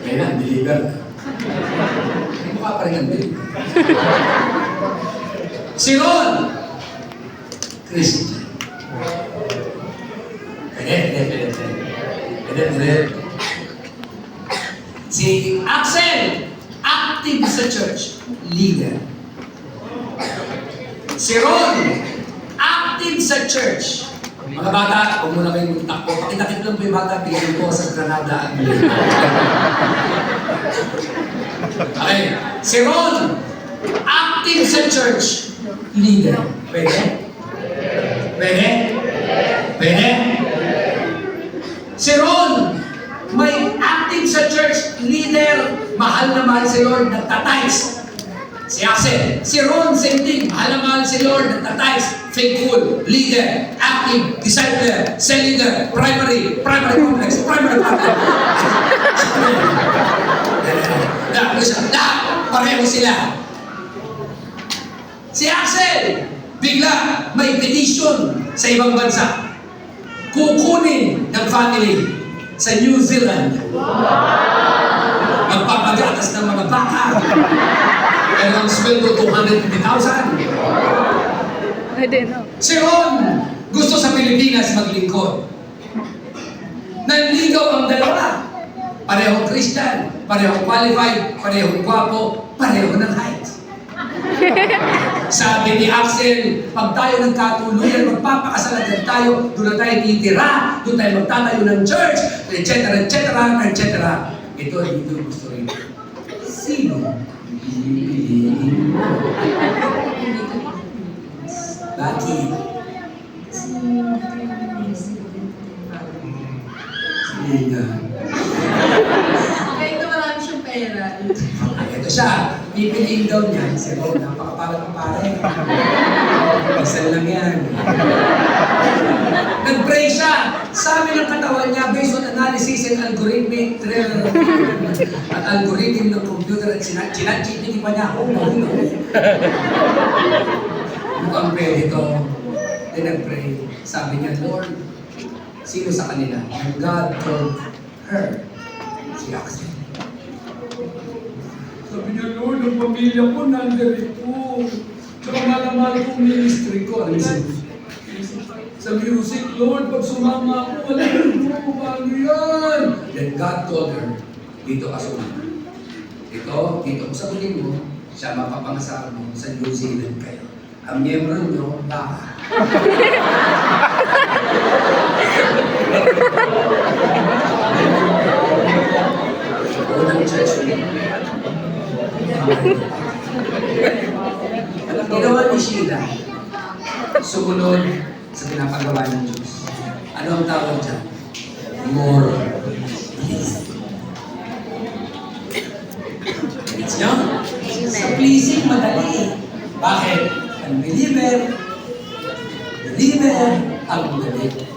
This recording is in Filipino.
Kailan, believer na. Mukha pa rin ang believer. Si Ron, Christian. Pwede. Si Axel, active sa church, leader. Si Ron, active sa church. Mga bata, huwag mo na kayong takbo. Pakita-kit lang po yung bata, tingin ko sa Granada. Okay. Si Ron, active sa church, leader. Pwede? Si Ron, may active sa church, leader, mahal na mahal si Lord, nagtatize. Si Axel, si Ron, same thing, mahal na mahal si Lord, nagtatize, faithful, leader, active, discipler, cell leader, primary complex, primary complex. Pareho sila. Si Axel, bigla may petition sa ibang bansa. Kukunin ng family sa New Zealand. Magpapagatas ng mga baka. Kaya ang sweldo 250,000. I didn't know. Si Ron, gusto sa Pilipinas maglingkod. Nanligaw ang dalawa. Parehong Christian, parehong qualified, parehong gwapo, pareho ng height. Sabi ni Axel, pag tayo nagkatuluyan, magpapakasalagan tayo, doon na tayo titira, doon tayo magtatayo ng church, etc. Ito gusto rin. Sino pipiliin mo? Bakit? Sino? Kahit na marami siyang pera. Ito siya, pipiliin daw niya. Si Ron, napakapalat ng pare. Isang lang yan. Nag-pray siya. Sabi ng katawan niya, based on analysis and algorithmic at algorithm ng computer at chinat-GPT pa niya. Mukhang pwede ito. Then nag-pray. Sabi niya, Lord, sino sa kanila? And God told her, si Axel. Sabi niya, Lord, ang pamilya ko nandarito. Tsaka mahal kong ministry ko. Ano yung sa music, Lord, pag sumama ako, wala mo, paano yan? Then God told her, dito ka sumama. Dito kung sabihin mo, siya mapapangasal mo sa New Zealand kayo. Ang miyembro nyo, baka. Unang church mo. Ang ginawa ni Sheila, sumunod sa pinapagawa ng Diyos. Ano ang tawag dyan? More pleasing. It's nyo? Sa pleasing, madali. Bakit? Ang believer, ang madali.